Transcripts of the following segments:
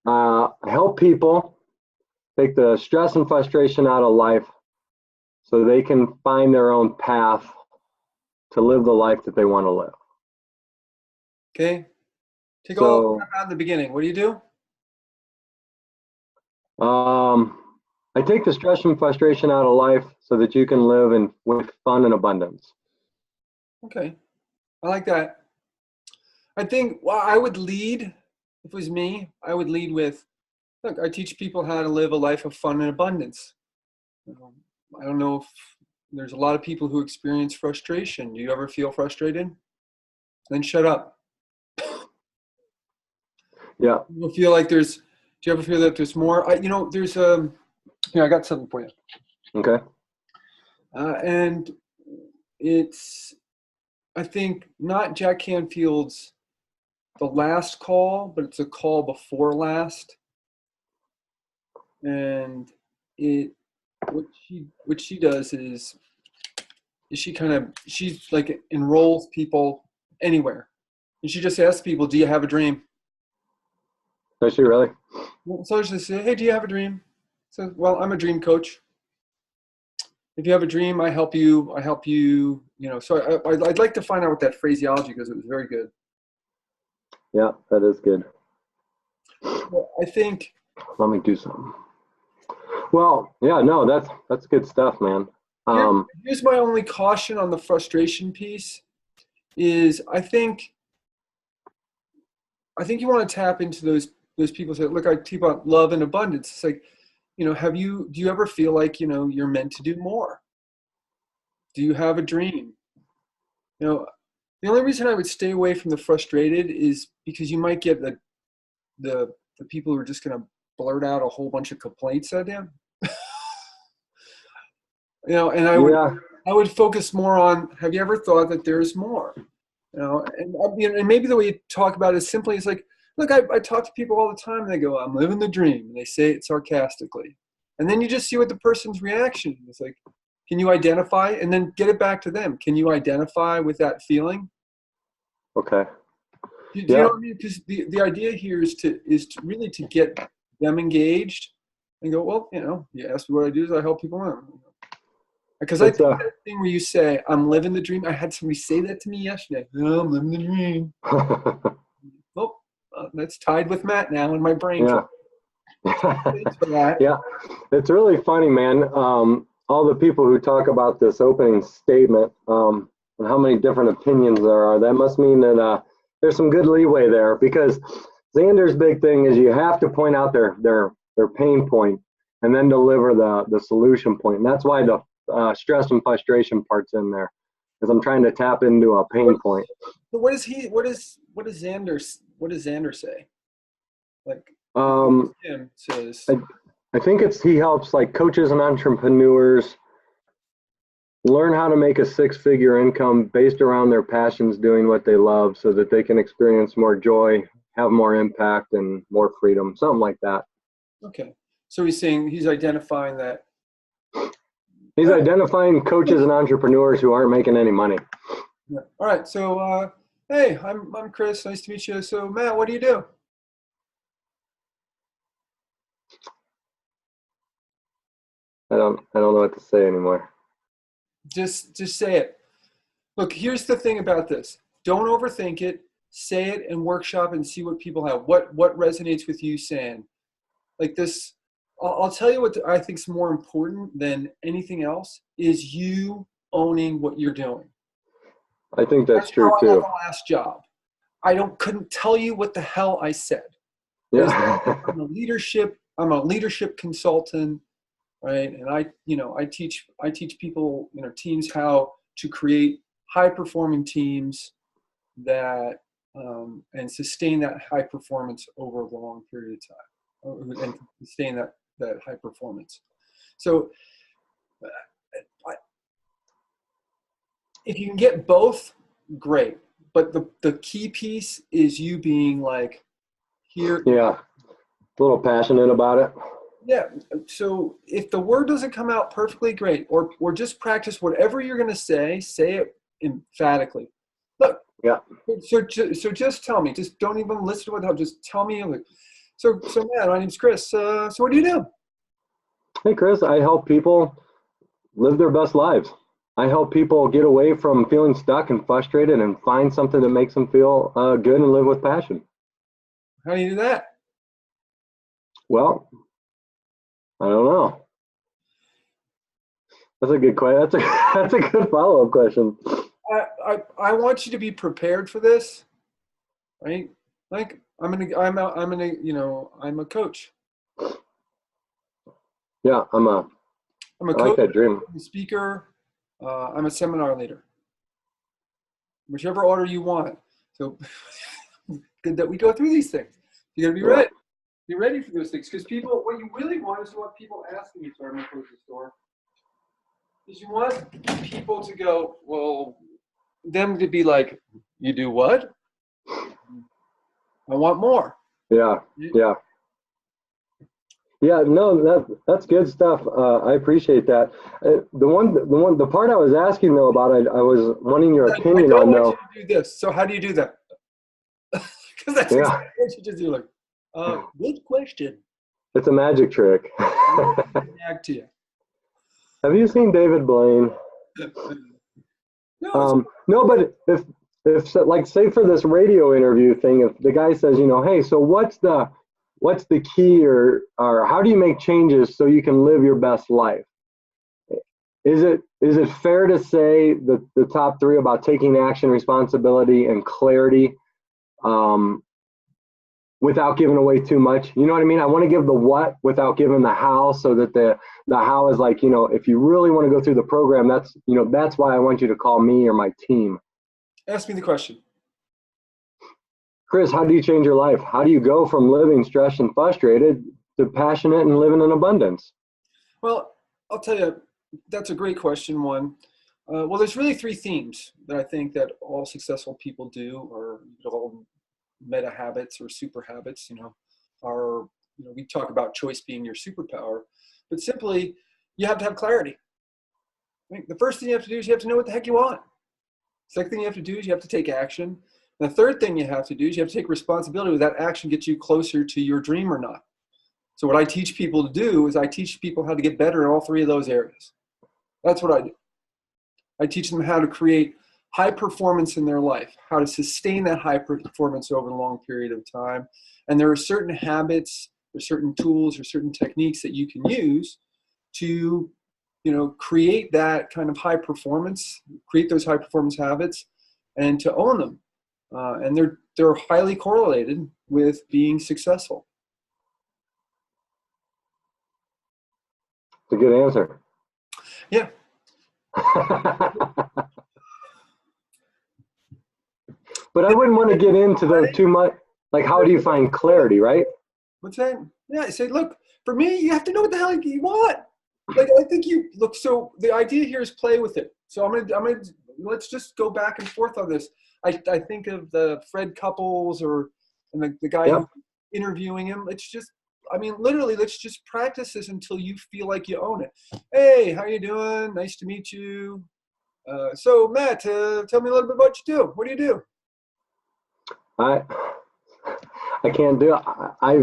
help people take the stress and frustration out of life so they can find their own path to live the life that they want to live. Okay. Take all So, out in the beginning. What do you do? I take the stress and frustration out of life so that you can live with fun and abundance. Okay. I like that. I think, well, I would lead, if it was me, I would lead with, look, I teach people how to live a life of fun and abundance. I don't know if there's a lot of people who experience frustration. Do you ever feel frustrated? Then shut up. Yeah. Do you ever feel that there's more? I got something for you. Okay. And it's, I think, not Jack Canfield's The Last Call, but it's a call before last. And what she does is she like enrolls people anywhere. And she just asks people, do you have a dream? Does she really? So she says, hey, do you have a dream? So, well, I'm a dream coach. If you have a dream, I help you, so I'd like to find out what that phraseology, because it was very good. Yeah, that is good. Well, I think. Let me do something. Well, yeah, no, that's good stuff, man. Here's my only caution on the frustration piece is I think you want to tap into those people who say, look, I teach about love and abundance. It's like, do you ever feel like, you're meant to do more? Do you have a dream? The only reason I would stay away from the frustrated is because you might get the people who are just going to blurt out a whole bunch of complaints at them. And I would focus more on, have you ever thought that there's more? And maybe the way you talk about it is simply, it's like, look, I talk to people all the time and they go, I'm living the dream. And they say it sarcastically. And then you just see what the person's reaction is. It's like, can you identify? And then get it back to them. Can you identify with that feeling? Okay. Do you know what I mean? Because the idea here is to really to get them engaged and go, well, you ask me what I do is I help people out. Because I think that thing where you say, I'm living the dream. I had somebody say that to me yesterday. Oh, I'm living the dream. That's tied with Matt now in my brain. Yeah. Yeah. It's really funny, man. All the people who talk about this opening statement and how many different opinions there are, that must mean that there's some good leeway there, because Xander's big thing is you have to point out their pain point and then deliver the solution point. And that's why the stress and frustration part's in there, because I'm trying to tap into a pain point. So what does Xander say? Like, Jim says, I think he helps like coaches and entrepreneurs learn how to make a six-figure income based around their passions, doing what they love, so that they can experience more joy, have more impact, and more freedom, something like that. Okay. So he's identifying that. He's identifying coaches and entrepreneurs who aren't making any money. Yeah. All right. So, hey, I'm Chris. Nice to meet you. So, Matt, what do you do? I don't know what to say anymore. Just say it. Look, here's the thing about this. Don't overthink it. Say it and workshop and see what people have. What resonates with you saying? Like this, I'll tell you what I think is more important than anything else is you owning what you're doing. I think that's true too. I got the last job. Couldn't tell you what the hell I said. Yeah. I'm a leadership consultant, right? And I teach people, teams how to create high performing teams that and sustain that high performance over a long period of time, and sustain that high performance. So if you can get both, great. But the key piece is you being like, here. Yeah. A little passionate about it. Yeah. So if the word doesn't come out perfectly, great. Or just practice whatever you're going to say it emphatically. Look. Yeah. So just tell me. Just don't even listen to what. Just tell me. So Matt, my name's Chris. So what do you do? Hey, Chris, I help people live their best lives. I help people get away from feeling stuck and frustrated and find something that makes them feel good and live with passion. How do you do that? Well, I don't know. That's a good question. That's a good follow-up question. I want you to be prepared for this, right? Like I'm a coach. Yeah, I'm a I like coach, that dream. I'm a speaker, I'm a seminar leader. Whichever order you want. So good that we go through these things. You gotta be ready. Be ready for those things. Because people, what you really want is you want people asking you, sorry, I'm gonna close this door. Is you want people to go, well, them to be like, you do what? I want more. Yeah. No, that's good stuff. I appreciate that. The part I was asking though about, I was wanting your opinion on though. I want you to do this. So how do you do that? Because that's exactly what you just do. Like, good question. It's a magic trick. Back to you. Have you seen David Blaine? No, but if like say for this radio interview thing, if the guy says, hey, so what's the key or how do you make changes so you can live your best life? Is it fair to say that the top three about taking action, responsibility, and clarity, without giving away too much? You know what I mean? I want to give the what without giving the how, so that the how is like, if you really want to go through the program, that's why I want you to call me or my team. Ask me the question. Chris, how do you change your life? How do you go from living stressed and frustrated to passionate and living in abundance? Well, I'll tell you, that's a great question, one. Well, there's really three themes that I think that all successful people do, or all meta habits or super habits, we talk about choice being your superpower, but simply you have to have clarity. Right? The first thing you have to do is you have to know what the heck you want. Second thing you have to do is you have to take action. And the third thing you have to do is you have to take responsibility whether that action gets you closer to your dream or not. So what I teach people to do is I teach people how to get better in all three of those areas. That's what I do. I teach them how to create high performance in their life, how to sustain that high performance over a long period of time. And there are certain habits, or certain tools, or certain techniques that you can use to, create that kind of high performance, create those high performance habits, and to own them. And they're highly correlated with being successful. It's a good answer. Yeah. But I wouldn't want to get into the too much. Like, how do you find clarity, right? What's that? Yeah, I say, look, for me, you have to know what the hell you want. Like, I think you look. So the idea here is play with it. So I'm gonna let's just go back and forth on this. I think of the Fred Couples and the guy who's interviewing him. Literally, let's just practice this until you feel like you own it. Hey, how you doing? Nice to meet you. So Matt, tell me a little bit about what you do. What do you do? I can't do it. I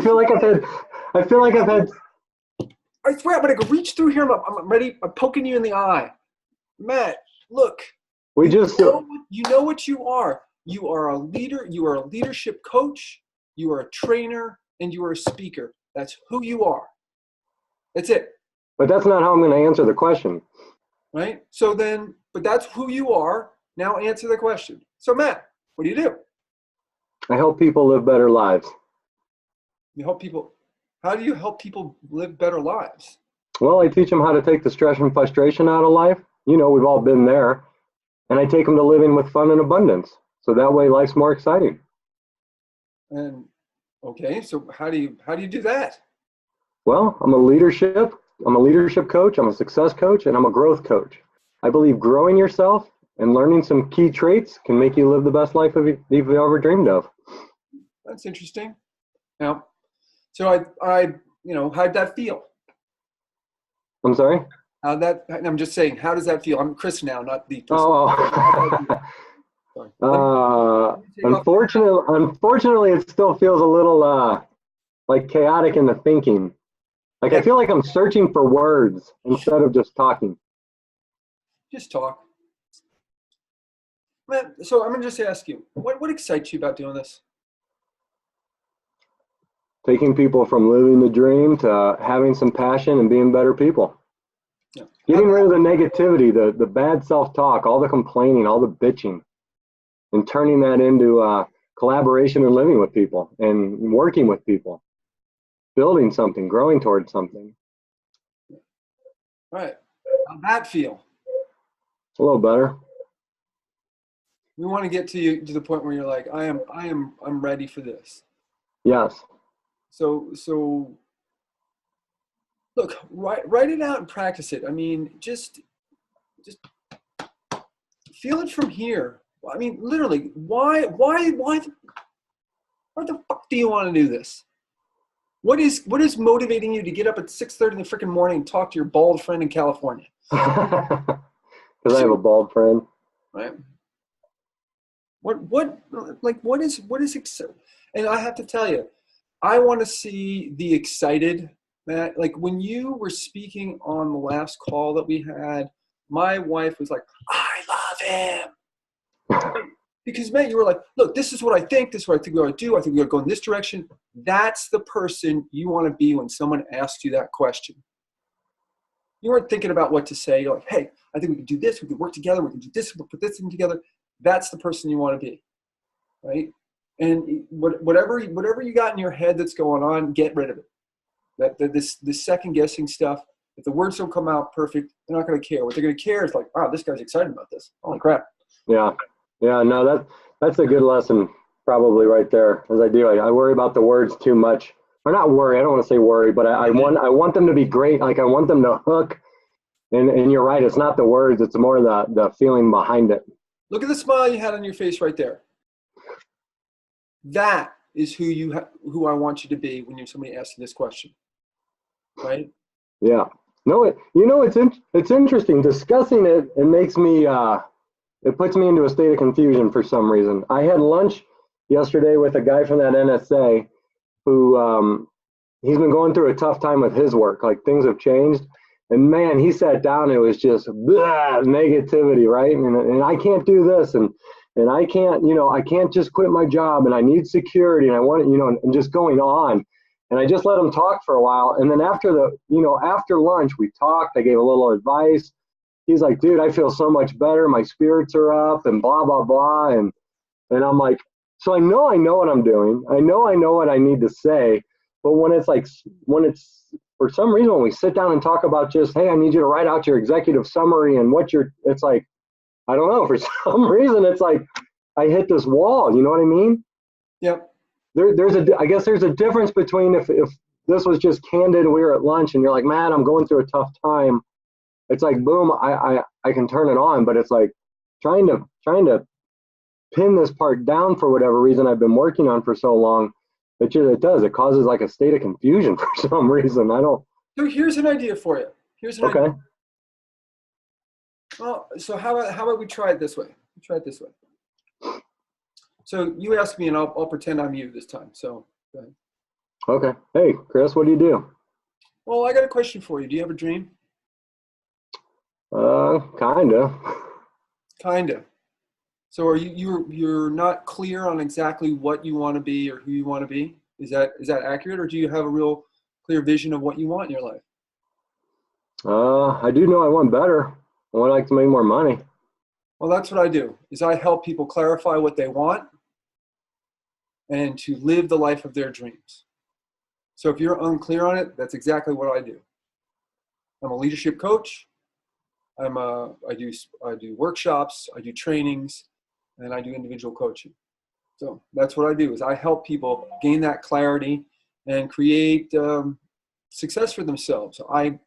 feel like I've had. I swear, I'm gonna go reach through here. I'm ready. I'm poking you in the eye, Matt. Look. You know what you are. You are a leader. You are a leadership coach. You are a trainer, and you are a speaker. That's who you are. That's it. But that's not how I'm going to answer the question. Right. So then, but that's who you are. Now answer the question. So Matt, what do you do? I help people live better lives. You help people. How do you help people live better lives? Well, I teach them how to take the stress and frustration out of life. We've all been there. And I take them to living with fun and abundance. So that way life's more exciting. And okay, so how do you do that? Well, I'm a leadership coach, I'm a success coach, and I'm a growth coach. I believe growing yourself and learning some key traits can make you live the best life you've ever dreamed of. That's interesting. Now, so how'd that feel? I'm sorry? I'm just saying, how does that feel? I'm Chris now, not the. Sorry. Let me take off. Unfortunately, it still feels a little like chaotic in the thinking. Like I feel like I'm searching for words instead of just talking. Just talk. Man, so I'm gonna just ask you, what excites you about doing this? Taking people from living the dream to having some passion and being better people. Yeah. Getting rid of the negativity, the bad self-talk, all the complaining, all the bitching, and turning that into collaboration and living with people and working with people, building something, growing towards something. All right. How'd that feel? It's a little better. We want to get to you to the point where you're like, I'm ready for this. Yes. So look, write it out and practice it. I mean, just feel it from here. I mean, literally, why the fuck do you want to do this? What is motivating you to get up at 6:30 in the freaking morning and talk to your bald friend in California? Because I have a bald friend. Right. What is exciting? And I have to tell you, I want to see the excited, Matt. Like when you were speaking on the last call that we had, my wife was like, I love him. Because, Matt, you were like, look, this is what I think. This is what I think we ought to do. I think we ought to go in this direction. That's the person you want to be when someone asks you that question. You weren't thinking about what to say. You're like, hey, I think we can do this. We can work together. We can do this. We'll put this in together. That's the person you want to be, right? And whatever you got in your head that's going on, get rid of it. This second guessing stuff. If the words don't come out perfect, they're not going to care. What they're going to care is like, wow, this guy's excited about this. Holy crap! Yeah. No, that's a good lesson probably right there. As I do, I worry about the words too much, or not worry. I don't want to say worry, but I want them to be great. Like I want them to hook. And you're right. It's not the words. It's more the feeling behind it. Look at the smile you had on your face right there. That is who I want you to be when somebody asks you this question, right? Yeah. No, it's interesting discussing it. It makes me it puts me into a state of confusion for some reason. I had lunch yesterday with a guy from that NSA who he's been going through a tough time with his work. Like things have changed. And man, he sat down. It was just blah, negativity, right? And I can't do this, and I can't, I can't just quit my job, and I need security, and I want, and just going on. And I just let him talk for a while, and then after after lunch, we talked. I gave a little advice. He's like, dude, I feel so much better. My spirits are up, and blah blah blah, and I'm like, so I know what I'm doing. I know what I need to say, but when it's for some reason, when we sit down and talk about just, hey, I need you to write out your executive summary and it's like, I don't know, for some reason, it's like I hit this wall. You know what I mean? Yep. I guess there's a difference between if this was just candid and we were at lunch and you're like, man, I'm going through a tough time. It's like, boom, I can turn it on, but it's like trying to pin this part down for whatever reason I've been working on for so long. It does. It causes like a state of confusion for some reason. I don't. So here's an idea for you. Okay. Idea. Well, so how about we try it this way? Try it this way. So you ask me, and I'll pretend I'm you this time. So go ahead. Okay. Hey, Chris, what do you do? Well, I got a question for you. Do you have a dream? Kinda. Kinda. So are you're not clear on exactly what you want to be or who you want to be? Is that accurate, or do you have a real clear vision of what you want in your life? I do know I want better. I would like to make more money. Well, that's what I do. Is I help people clarify what they want and to live the life of their dreams. So if you're unclear on it, that's exactly what I do. I'm a leadership coach. I do workshops, I do trainings, and I do individual coaching. So that's what I do, is I help people gain that clarity and create success for themselves. I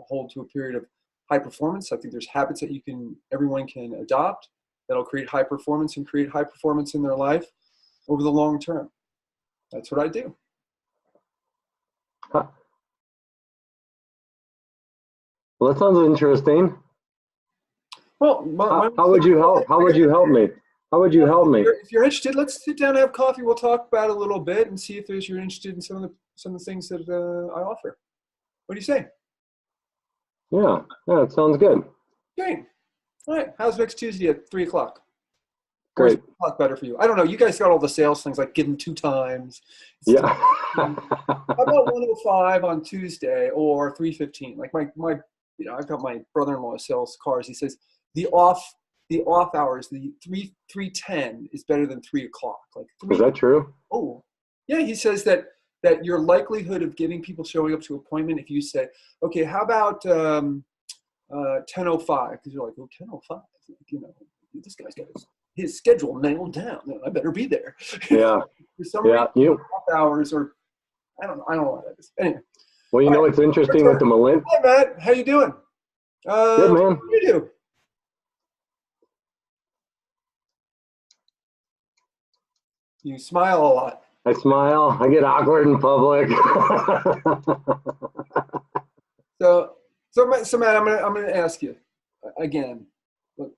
hold to a period of high performance. I think there's habits that everyone can adopt that'll create high performance and create high performance in their life over the long term. That's what I do. Huh. Well, that sounds interesting. Well, how would you help? How would you help me? How would you help me? If you're interested, let's sit down and have coffee. We'll talk about it a little bit and see if you're interested in some of the things that I offer. What do you say? Yeah, it sounds good. Great. All right. How's next Tuesday at 3:00? Or is Great. 3:00 better for you? I don't know. You guys got all the sales things like give them 2 times. Yeah. How about 1:05 on Tuesday or 3:15? Like my I've got my brother-in-law sells cars. He says the off hours, the 3:10 is better than 3:00. Like Is that true? Oh, yeah. He says that your likelihood of getting people showing up to an appointment, if you say, okay, how about 10:05? Because you're like, oh, 10:05. This guy's got his schedule nailed down. I better be there. Yeah. For some reason, off hours or I don't know what that is. Anyway. Well, you know what's interesting with the millennials? Hi, Matt. How you doing? Good, man. What do you do? You smile a lot. I smile. I get awkward in public. So Matt, I'm gonna ask you again. Look,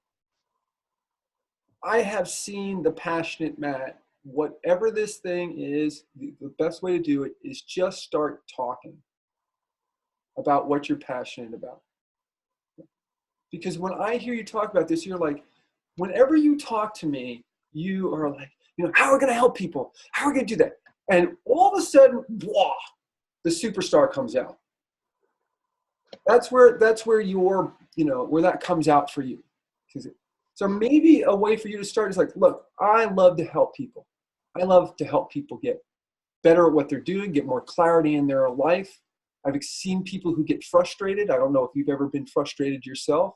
I have seen the passionate Matt. Whatever this thing is, the best way to do it is just start talking about what you're passionate about. Because when I hear you talk about this, you're like, whenever you talk to me, you are like, how are we going to help people? How are we going to do that? And all of a sudden, blah, the superstar comes out. That's where your, where that comes out for you. So maybe a way for you to start is like, look, I love to help people. I love to help people get better at what they're doing, get more clarity in their life. I've seen people who get frustrated. I don't know if you've ever been frustrated yourself,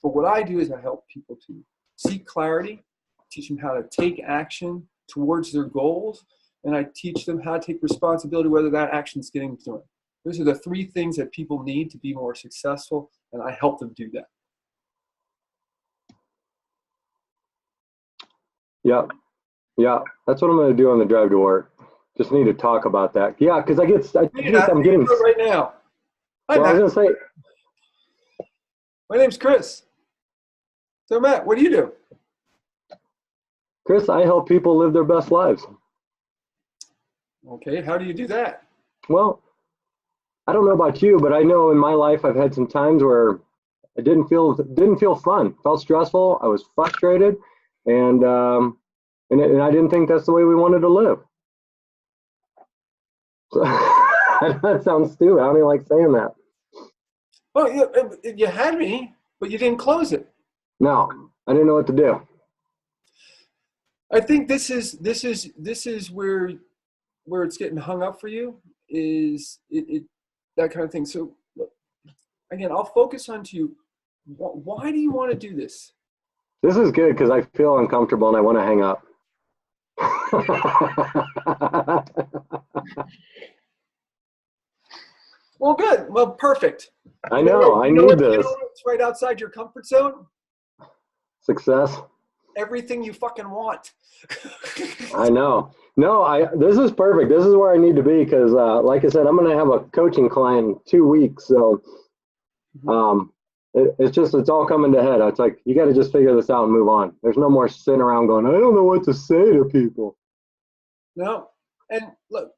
but what I do is I help people to seek clarity, teach them how to take action towards their goals, and I teach them how to take responsibility whether that action is getting through. Those are the 3 things that people need to be more successful, and I help them do that. Yeah, that's what I'm going to do on the drive to work. Just need to talk about that. Yeah, because I'm getting right now. Hi, well, Matt. I was going to say, my name's Chris. So Matt, what do you do? Chris, I help people live their best lives. Okay, how do you do that? Well, I don't know about you, but I know in my life I've had some times where it didn't feel fun. Felt stressful. I was frustrated, and I didn't think that's the way we wanted to live. So, that sounds stupid. I don't even like saying that. Well, you had me, but you didn't close it. No, I didn't know what to do. I think this is where it's getting hung up for you is it that kind of thing. So look, again, I'll focus on to you. Why do you want to do this? This is good because I feel uncomfortable and I want to hang up. Well, good. Well, perfect. I know. I need this. It's right outside your comfort zone. Success. Everything you fucking want. I know. No, this is perfect. This is where I need to be because, like I said, I'm going to have a coaching client in 2 weeks. So, it's all coming to head. It's like you got to just figure this out and move on. There's no more sitting around going, I don't know what to say to people. No, and look,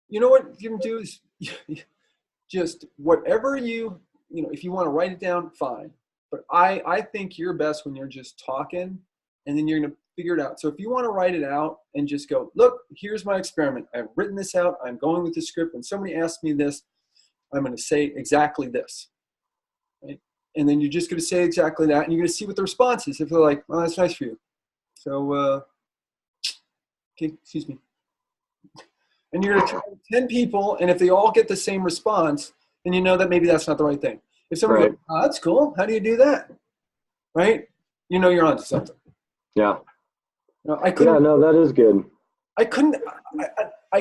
you know what you can do is just whatever if you want to write it down, fine. But I think you're best when you're just talking and then you're going to figure it out. So if you want to write it out and just go, look, here's my experiment. I've written this out. I'm going with the script. When somebody asks me this, I'm going to say exactly this. Right? And then you're just going to say exactly that. And you're going to see what the response is. If they're like, well, that's nice for you. So, okay, excuse me. And you're going to try 10 people. And if they all get the same response, then you know that maybe that's not the right thing. If someone goes, oh, that's cool. How do you do that? Right? You know you're onto something. Yeah. No, that is good. I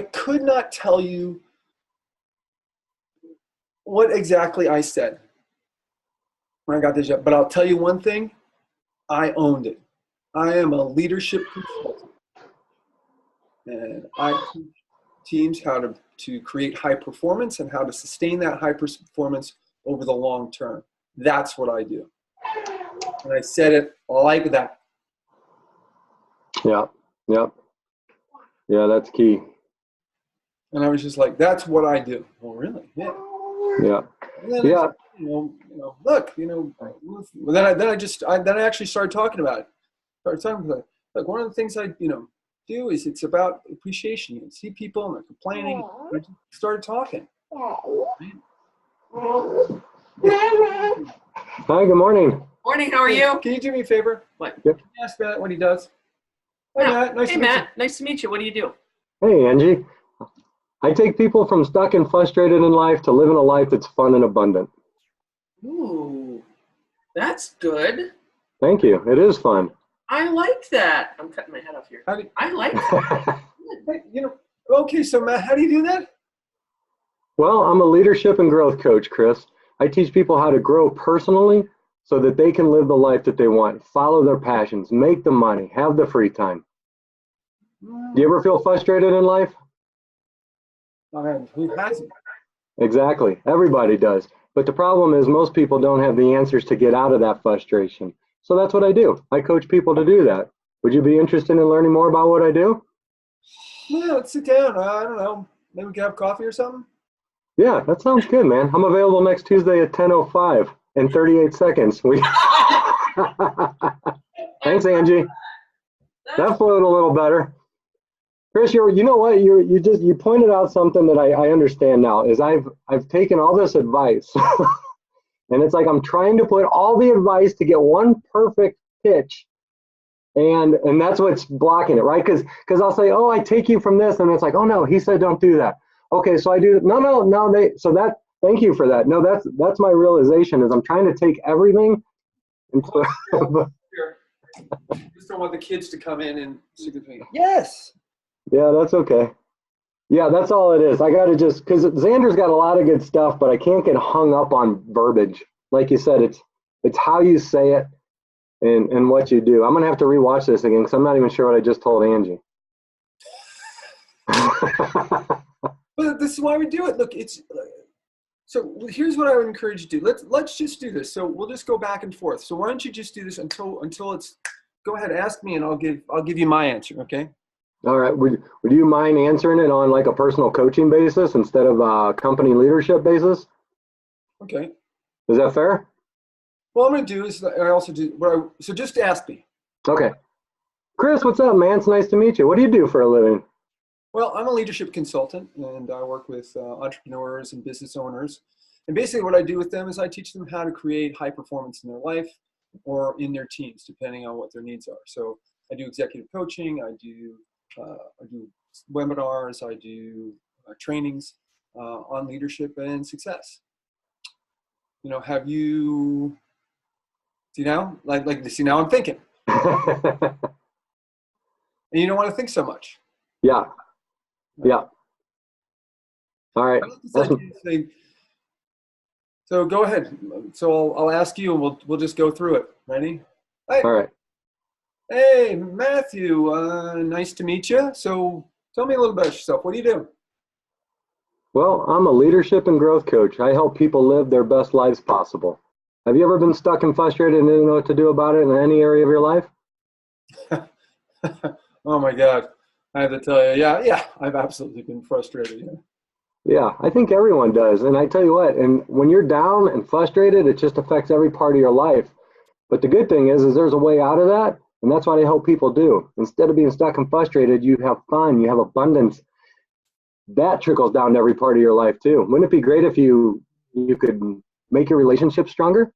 could not tell you what exactly I said when I got this job, but I'll tell you one thing. I owned it. I am a leadership consultant. And I teach teams how to create high performance and how to sustain that high performance over the long term. That's what I do. And I said it like that. Yeah. Yep. Yeah, that's key. And I was just like, that's what I do. Oh, really? Yeah. Yeah. And then it's, Yeah. look, well, then I actually started talking about it. Started talking about it. Like one of the things I, do is it's about appreciation. You see people and they're complaining. I just started talking. Hi, good morning. Morning, how are you? Can you do me a favor? What? Yep. Can you ask Matt what he does? Hey, Yeah. Matt. Nice Hey, to meet you. Matt. Nice to meet you. What do you do? Hey, Angie. I take people from stuck and frustrated in life to living a life that's fun and abundant. Ooh, that's good. Thank you. It is fun. I like that. I'm cutting my head off here. I like that. Hey, okay, so Matt, how do you do that? Well, I'm a leadership and growth coach, Chris. I teach people how to grow personally so that they can live the life that they want, follow their passions, make the money, have the free time. Do you ever feel frustrated in life? Who hasn't? Exactly. Everybody does. But the problem is most people don't have the answers to get out of that frustration. So that's what I do. I coach people to do that. Would you be interested in learning more about what I do? Yeah, let's sit down. I don't know. Maybe we can have coffee or something. Yeah, that sounds good, man. I'm available next Tuesday at 10:05 in 38 seconds. Thanks, Angie. That flowed a little better. Chris, you know what? You pointed out something that I understand now is I've taken all this advice and it's like I'm trying to put all the advice to get one perfect pitch, and that's what's blocking it, right? Because I'll say, oh, I take you from this, and it's like, oh no, he said don't do that. Okay, so I do no thank you for that. No, that's my realization is I'm trying to take everything and Here. Just don't want the kids to come in and stick with me. Yes. yeah, that's okay. Yeah, that's all it is. I got to just, because Xander's got a lot of good stuff, but I can't get hung up on verbiage. Like you said, it's how you say it and what you do. I'm going to have to rewatch this again because I'm not even sure what I just told Angie. But this is why we do it. Look, so here's what I would encourage you to do. Let's just do this. So we'll just go back and forth. So why don't you just do this until it's, go ahead, ask me and I'll give you my answer, okay? All right. Would you mind answering it on like a personal coaching basis instead of a company leadership basis? Okay. Is that fair? What I'm going to do is I also do so just ask me. Okay. Chris, what's up, man? It's nice to meet you. What do you do for a living? Well, I'm a leadership consultant and I work with entrepreneurs and business owners. And basically what I do with them is I teach them how to create high performance in their life or in their teams, depending on what their needs are. So I do executive coaching, I do webinars, I do trainings on leadership and success. Have you, see now, see now I'm thinking. And you don't want to think so much. Yeah. Yeah. All right. So go ahead. So I'll ask you, and we'll just go through it. Ready? Hey. All right. Hey, Matthew. Nice to meet you. So tell me a little about yourself. What do you do? Well, I'm a leadership and growth coach. I help people live their best lives possible. Have you ever been stuck and frustrated and didn't know what to do about it in any area of your life? Oh my God. I have to tell you, yeah, I've absolutely been frustrated. Yeah. Yeah, I think everyone does. And I tell you what, and when you're down and frustrated, it just affects every part of your life. But the good thing is there's a way out of that. And that's what I hope people do. Instead of being stuck and frustrated, you have fun, you have abundance. That trickles down to every part of your life too. Wouldn't it be great if you could make your relationship stronger?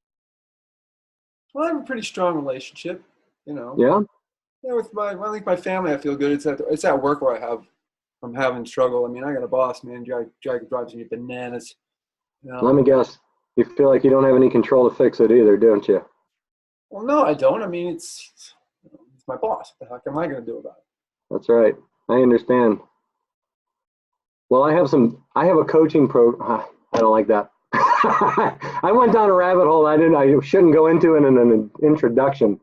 Well, I have a pretty strong relationship, Yeah. Yeah, with I think my family, I feel good. It's at work where I'm having struggle. I mean, I got a boss, man. Drives me bananas. Let me guess. You feel like you don't have any control to fix it either, don't you? Well, no, I don't. I mean, it's my boss. What the heck am I going to do about it? That's right. I understand. Well, I have a coaching I don't like that. I went down a rabbit hole I shouldn't go into it in an introduction.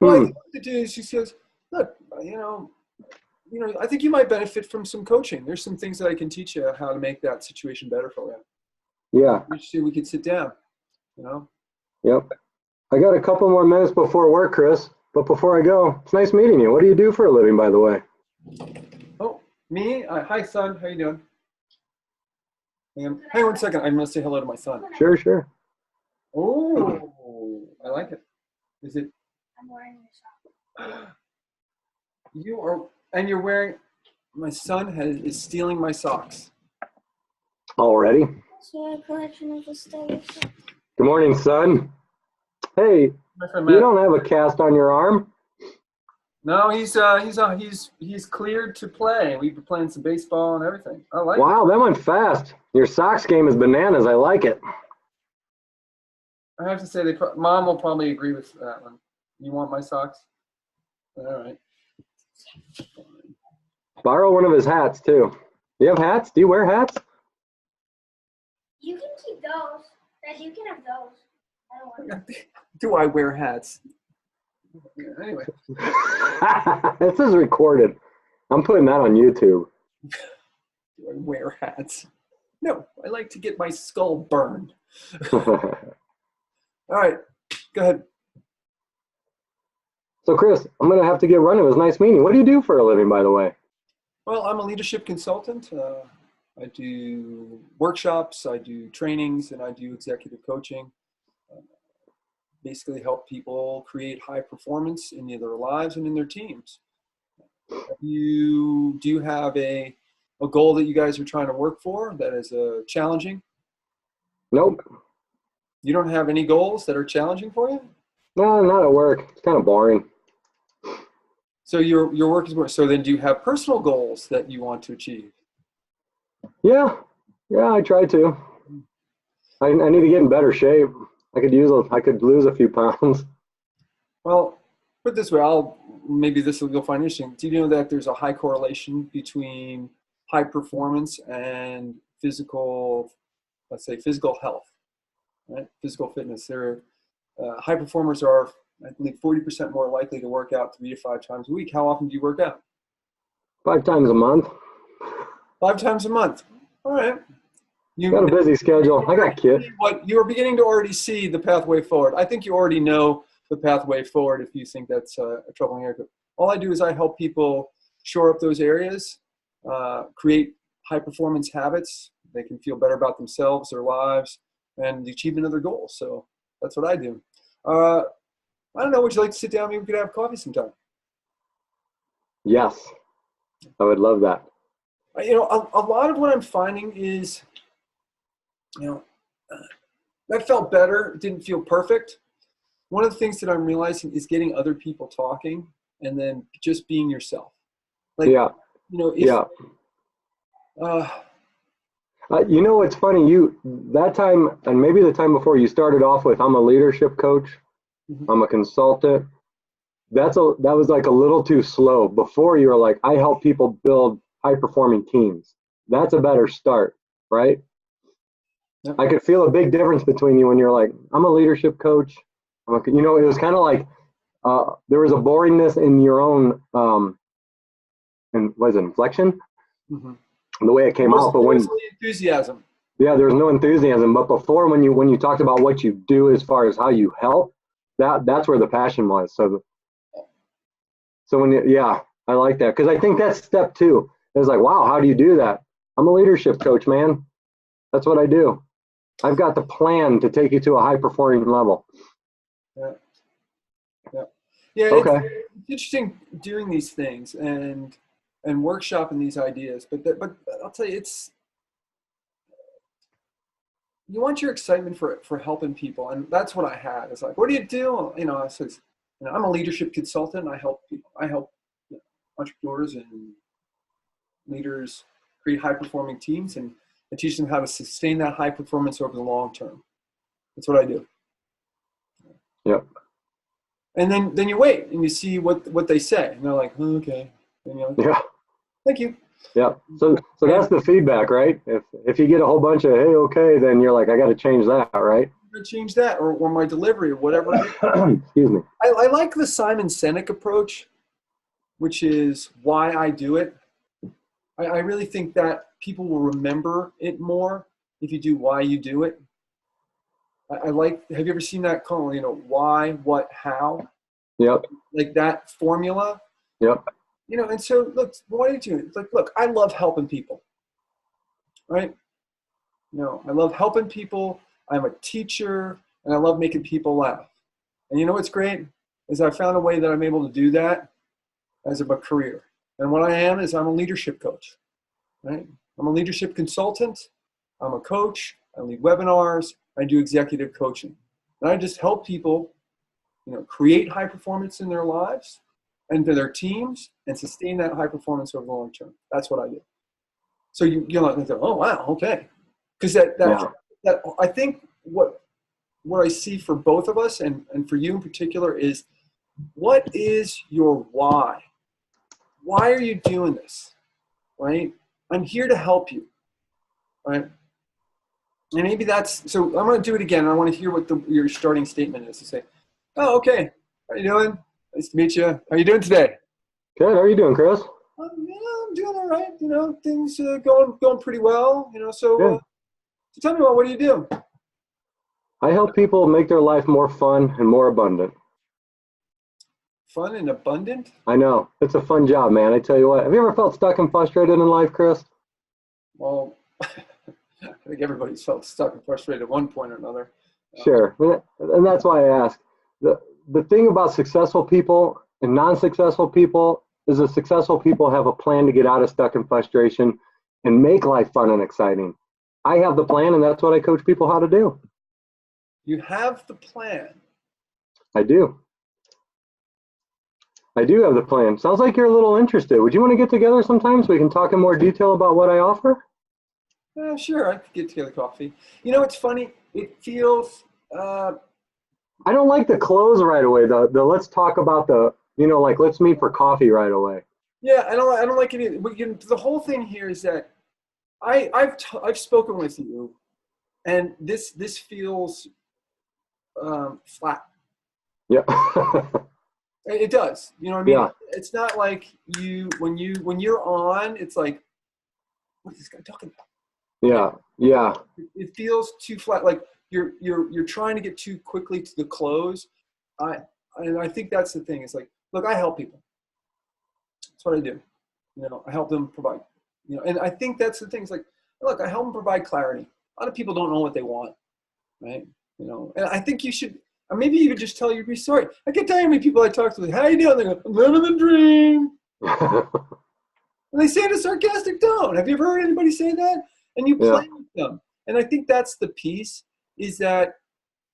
Well, I think what to do is she says, look, I think you might benefit from some coaching. There's some things that I can teach you how to make that situation better for you. Yeah. We could sit down, Yep. I got a couple more minutes before work, Chris. But before I go, it's nice meeting you. What do you do for a living, by the way? Oh, me? Hi, son. How you doing? Hang on 1 second. I'm going to say hello to my son. Sure, sure. Oh, I like it. Is it? I'm wearing your sock. You are, and you're wearing, my son is stealing my socks. Already? So a collection of the studies. Good morning, son. Hey, My friend you Matt. don't have a cast on your arm? No, he's cleared to play. We've been playing some baseball and everything. I like it. Wow, that went fast. Your socks game is bananas. I like it. I have to say, Mom will probably agree with that one. You want my socks? All right. Borrow one of his hats, too. Do you have hats? Do you wear hats? You can keep those. Dad, you can have those. I don't want them. Do I wear hats? Anyway. This is recorded. I'm putting that on YouTube. Do I wear hats? No, I like to get my skull burned. All right, go ahead. So, Chris, I'm going to have to get running. It was nice meeting you. What do you do for a living, by the way? Well, I'm a leadership consultant. I do workshops, I do trainings, and I do executive coaching. Basically help people create high performance in their lives and in their teams. Do you have a goal that you guys are trying to work for that is challenging? Nope. You don't have any goals that are challenging for you? No, not at work. It's kind of boring. So your work is work. So then do you have personal goals that you want to achieve? Yeah, I try to. I need to get in better shape. I could lose a few pounds. Well, put it this way, maybe this will go find interesting. Do you know that there's a high correlation between high performance and physical, let's say physical health, right? Physical fitness. High performers are, I believe, 40% more likely to work out 3 to 5 times a week. How often do you work out? 5 times a month. 5 times a month. All right. You Got a busy schedule. I got kids. What you are beginning to already see the pathway forward. I think you already know the pathway forward if you think that's a troubling area. All I do is I help people shore up those areas, create high performance habits. They can feel better about themselves, their lives, and the achievement of their goals. So that's what I do. I don't know. Would you like to sit down? Maybe we could have coffee sometime. Yes, I would love that. A lot of what I'm finding is, that felt better. It didn't feel perfect. One of the things that I'm realizing is getting other people talking and then just being yourself. Like, yeah. It's funny. That time, and maybe the time before, you started off with, I'm a leadership coach. Mm-hmm. I'm a consultant. That was like a little too slow. Before, you were like, I help people build high-performing teams. That's a better start, right? Yep. I could feel a big difference between you when you're like, I'm a leadership coach. It was kind of like there was a boringness in your own, inflection? Mm-hmm. The way it came out. But when enthusiasm. Yeah, there was no enthusiasm. But before, when you talked about what you do as far as how you help, that's where the passion was. So I like that, because I think that's step 2. It's like, wow, how do you do that? I'm a leadership coach, man. That's what I do. I've got the plan to take you to a high performing level. Yeah. Okay. It's interesting doing these things and workshopping these ideas, but I'll tell you, you want your excitement for helping people, and that's what I had. It's like, what do you do? I says, I'm a leadership consultant. I help people. I help entrepreneurs and leaders create high performing teams and teach them how to sustain that high performance over the long term. That's what I do. Yep. And then you wait and you see what they say, and they're like, oh, okay. And yeah. Thank you. Yeah. So that's the feedback, right? If you get a whole bunch of, hey, okay, then you're like, I got to change that, right? I'm gonna change that, or my delivery, or whatever. Excuse me. I like the Simon Sinek approach, which is why I do it. I really think that people will remember it more if you do why you do it. Have you ever seen that call, why, what, how? Yep. Like that formula. Yep. You know, and so look, what are you doing? It's like, look, I love helping people, right? You know, I love helping people. I'm a teacher, and I love making people laugh. And you know what's great is I found a way that I'm able to do that as a career. And what I am is I'm a leadership coach, right? I'm a leadership consultant. I'm a coach. I lead webinars. I do executive coaching. And I just help people, you know, create high performance in their lives and to their teams and sustain that high performance over the long term. That's what I do. So you're not going to go, oh, wow, okay. Because that I think what I see for both of us and for you in particular is, what is your why? Why are you doing this, right? I'm here to help you, right? And maybe that's, so I'm going to do it again. I want to hear what your starting statement is to say, oh, okay, how you doing? Nice to meet you. How are you doing today? Good. How are you doing, Chris? I'm doing all right. You know, things going pretty well. You know, so tell me what do you do? I help people make their life more fun and more abundant. Fun and abundant? I know. It's a fun job, man. I tell you what. Have you ever felt stuck and frustrated in life, Chris? Well, I think everybody's felt stuck and frustrated at one point or another. Sure. And that's why I ask. The thing about successful people and non-successful people is that successful people have a plan to get out of stuck and frustration and make life fun and exciting. I have the plan, and that's what I coach people how to do. You have the plan. I do. I do have the plan. Sounds like you're a little interested. Would you want to get together sometime so we can talk in more detail about what I offer? Sure, I could get together coffee. You know, it's funny. It feels. I don't like the close right away. The let's talk about like let's meet for coffee right away. Yeah, I don't like it either. But the whole thing here is that I've spoken with you, and this feels flat. Yeah. It does. You know what I mean? Yeah. It's not like when you're on, it's like, what is this guy talking about? Yeah. Yeah. It feels too flat. Like you're trying to get too quickly to the close. I think that's the thing. It's like, look, I help people. That's what I do. You know, I help them provide. You know, and I think that's the thing. It's like, look, I help them provide clarity. A lot of people don't know what they want, right? You know, and I think you should. Or maybe you could just tell your story. I can't tell you how many people I talk to. How you doing? They go, I'm living the dream. And they say it in a sarcastic tone. Have you ever heard anybody say that? And you play with them. And I think that's the piece, is that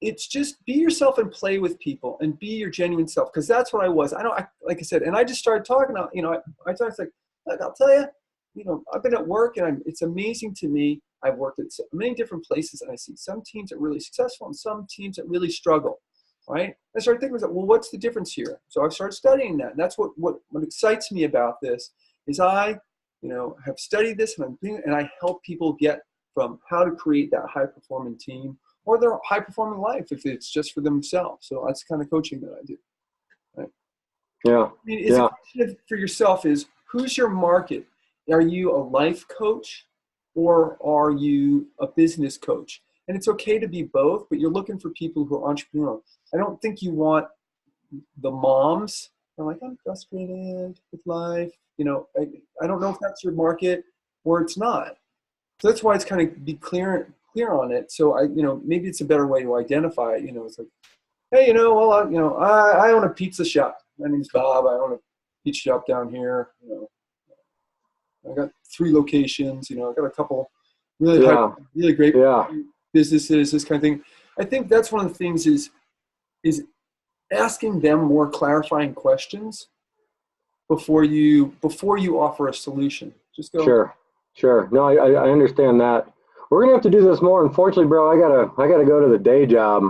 it's just be yourself and play with people and be your genuine self. Because that's what I was. Like I said, and I just started talking. You know, I talked like, look, I'll tell you, you know, I've been at work and it's amazing to me. I've worked at many different places and I see some teams that are really successful and some teams that really struggle, right? I started thinking, well, what's the difference here? So I started studying that. And that's what excites me about this is I, you know, have studied this and I help people get from how to create that high performing team or their high performing life if it's just for themselves. So that's the kind of coaching that I do. Right? Yeah. I mean, a question for yourself is, who's your market? Are you a life coach or are you a business coach? And it's okay to be both, but you're looking for people who are entrepreneurial. I don't think you want the moms who are like, I'm frustrated with life. You know, I don't know if that's your market or it's not. So that's why it's kind of be clear on it. So maybe it's a better way to identify it. You know, it's like, hey, you know, well, I own a pizza shop. My name's Bob. I own a pizza shop down here. You know, I got 3 locations. You know, I got a couple really great businesses. This kind of thing. I think that's one of the things is asking them more clarifying questions before you offer a solution. Just go. Sure. No, I understand that. We're gonna have to do this more. Unfortunately, bro, I gotta go to the day job.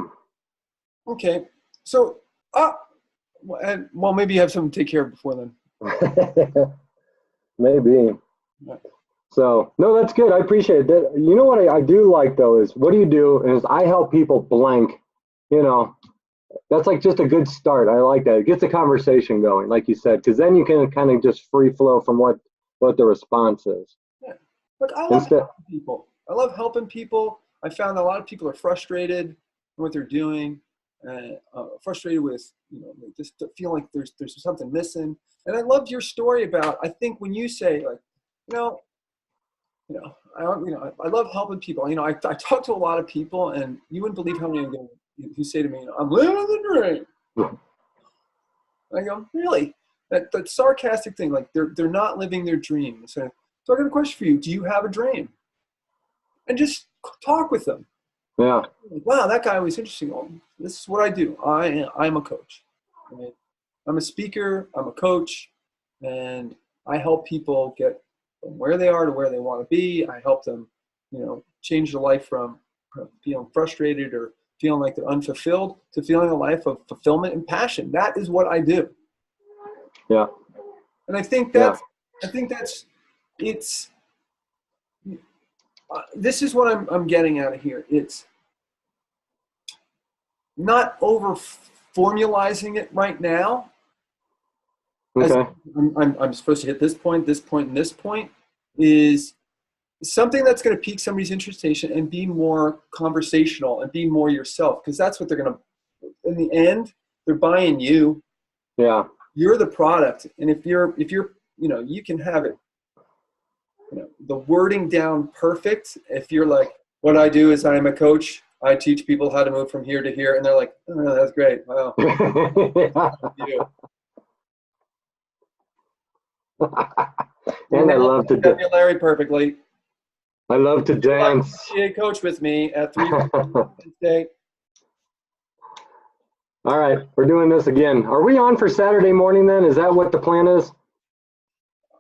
Okay. So, well, maybe you have something to take care of before then. Maybe. Yeah. So, no, that's good. I appreciate it. You know what I do like though is what do you do? Is I help people blank. You know, that's like just a good start. I like that. It gets a conversation going, like you said, because then you can kind of just free flow from what the response is. Yeah. Look, I love helping people. I love helping people. I found a lot of people are frustrated with what they're doing. frustrated with, just feel like there's something missing. And I loved your story about, I think when you say like, I love helping people. I talk to a lot of people, and you wouldn't believe how many of them who say to me, I'm living the dream. I go, really? That sarcastic thing, like they're not living their dream. So I got a question for you. Do you have a dream? And just talk with them. Yeah. Like, wow, that guy was interesting. Oh, this is what I do. I'm a coach. Right? I'm a speaker. I'm a coach, and I help people get from where they are to where they want to be. I help them, change their life from feeling frustrated or feeling like they're unfulfilled to feeling a life of fulfillment and passion. That is what I do. Yeah. And I think that's this is what I'm getting out of here. It's not over formalizing it right now. Okay. I'm supposed to hit this point, and this point is something that's going to pique somebody's interest and be more conversational and be more yourself, because that's what they're going to, in the end, they're buying you. Yeah. You're the product. And if you're, you can have it, the wording down perfect. If you're like, what I do is I'm a coach. I teach people how to move from here to here. And they're like, oh, that's great. Wow. Yeah. And I love to dance. Vocabulary perfectly. I love to dance. Coach with me at 3 Wednesday. All right, we're doing this again. Are we on for Saturday morning then? Is that what the plan is?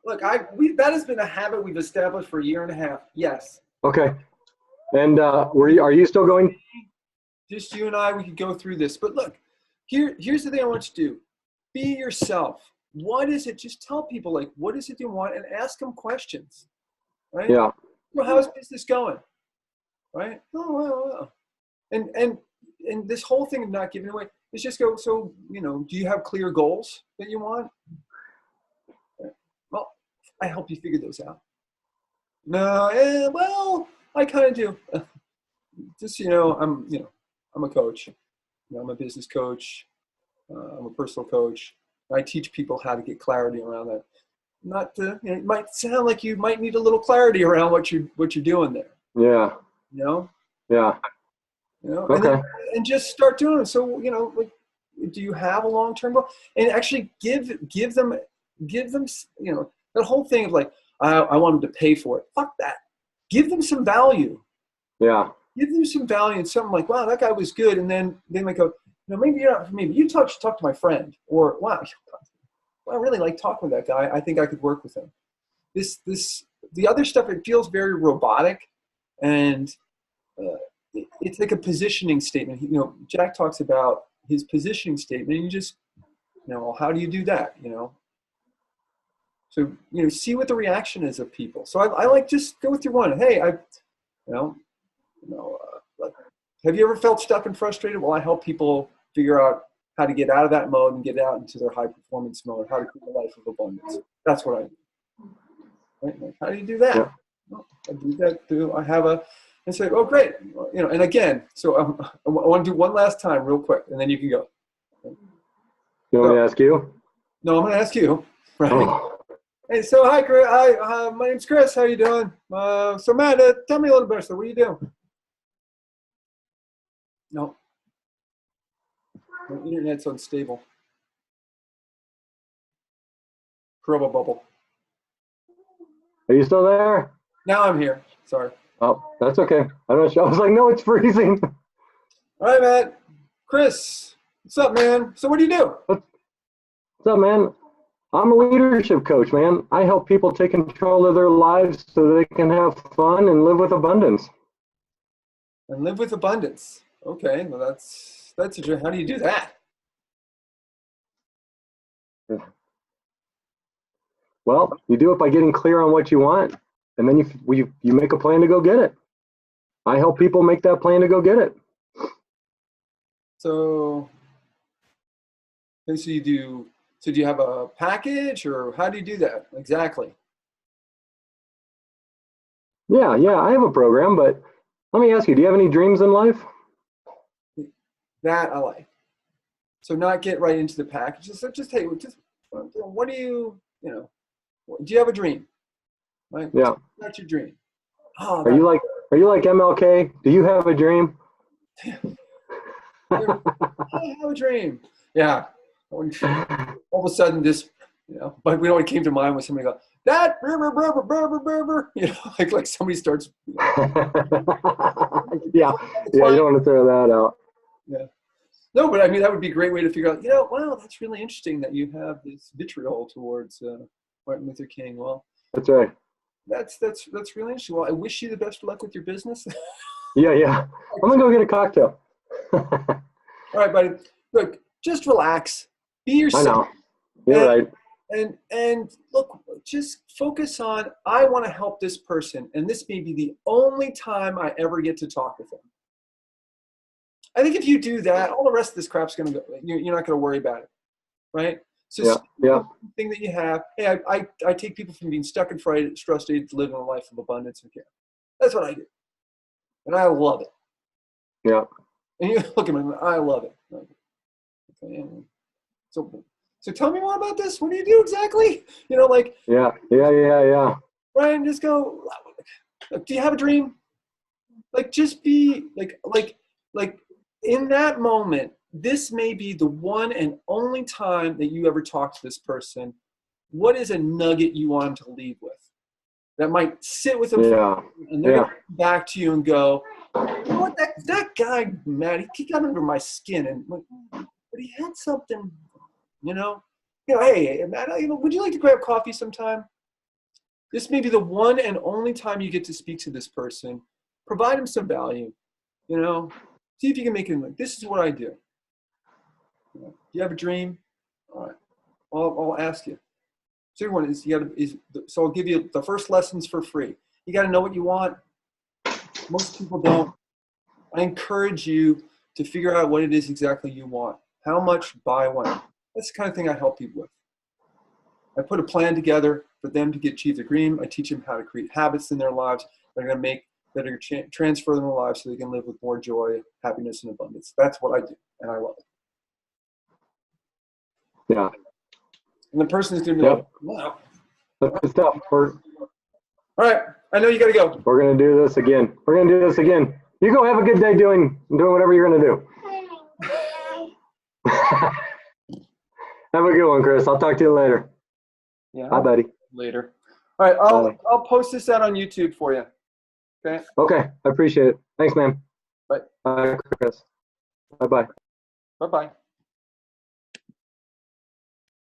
Look, that has been a habit we've established for a year and a half. Yes. Okay. And are you still going? Just you and I, we could go through this. But look, here's the thing I want you to do. Be yourself. What is it? Just tell people, like, what is it you want, and ask them questions. Right? Yeah. Well, how's business going? Right? Oh, well. And this whole thing of not giving away is just go, so, do you have clear goals that you want? Well, I help you figure those out. No, well, I kind of do. Just, I'm a coach. I'm a business coach. I'm a personal coach. I teach people how to get clarity around that. Not to, it might sound like you might need a little clarity around what you're doing there. Yeah. Yeah. Okay. And just start doing it. So, like, do you have a long-term goal? And actually give them, that whole thing of like, I want them to pay for it. Fuck that. Give them some value. Yeah. Give them some value and something like, wow, that guy was good. And then they might go, maybe you're not for me, but you talk to my friend, or wow, I really like talking with that guy. I think I could work with him. The other stuff, it feels very robotic, and it's like a positioning statement. Jack talks about his positioning statement, and you just, how do you do that? So, see what the reaction is of people. So I like, just go with your one. Hey, have you ever felt stuck and frustrated? Well, I help people figure out how to get out of that mode and get out into their high performance mode, how to create a life of abundance. That's what I do. Right? Like, how do you do that? Yeah. Well, I do that. I have and say, oh, great. And again, so I want to do one last time real quick, and then you can go. You want me to ask you? No, I'm going to ask you. Right. Oh. Hey, so hi, Chris. Hi, my name's Chris. How you doing? So Matt, tell me a little bit. So what do you do? No. My internet's unstable. Trouble bubble. Are you still there? Now I'm here. Sorry. Oh, that's okay. I was like, no, it's freezing. All right, Matt. Chris, what's up, man? So what do you do? What's up, man? I'm a leadership coach, man. I help people take control of their lives so they can have fun and live with abundance. And live with abundance. Okay, well that's how do you do that? Well, you do it by getting clear on what you want, and then you make a plan to go get it. I help people make that plan to go get it. So do you have a package, or how do you do that exactly? Yeah, I have a program, but let me ask you, do you have any dreams in life? That I like. So not get right into the package. Just hey, what do you do you have a dream? Right? Yeah. That's your dream. Oh, Are you like MLK? Do you have a dream? I have a dream. Yeah. All of a sudden, this, but it came to mind when somebody go, that like somebody starts. Yeah. Yeah. You don't want to throw that out. Yeah. No, but I mean, that would be a great way to figure out, wow, that's really interesting that you have this vitriol towards Martin Luther King. Well, that's right. That's really interesting. Well, I wish you the best of luck with your business. Yeah. I'm going to go get a cocktail. All right, buddy. Look, just relax. Be yourself. I know. You're right. And look, just focus on, I want to help this person, and this may be the only time I ever get to talk with them. I think if you do that, all the rest of this crap's going to go. You're not going to worry about it, right? So yeah. Thing that you have, hey, I take people from being stuck and frustrated to living a life of abundance and care. That's what I do, and I love it. Yeah. And you look at me, I love it. Okay. So tell me more about this. What do you do exactly? Yeah. Ryan, just go. Do you have a dream? Just be like in that moment. This may be the one and only time that you ever talk to this person. What is a nugget you want them to leave with? That might sit with them, and they're going to come back to you and go, you know what, that guy, Matt, he got under my skin, but he had something, hey, Matt, would you like to grab coffee sometime? This may be the one and only time you get to speak to this person. Provide him some value, see if you can make him like, this is what I do. Do you have a dream? All right, I'll ask you. Second one is so I'll give you the first lessons for free. You got to know what you want. Most people don't. I encourage you to figure out what it is exactly you want. How much, by when. That's the kind of thing I help people with. I put a plan together for them to achieve their dream. I teach them how to create habits in their lives that are going to transfer them in their lives so they can live with more joy, happiness, and abundance. That's what I do, and I love it. Yeah. And the person is going to be like, wow. That's good stuff. All right. I know you got to go. We're going to do this again. You go have a good day doing whatever you're going to do. Have a good one, Chris. I'll talk to you later. Yeah. Bye, buddy. Later. All right. I'll post this out on YouTube for you. Okay. Okay. I appreciate it. Thanks, man. Bye. Bye, Chris. Bye-bye. Bye-bye.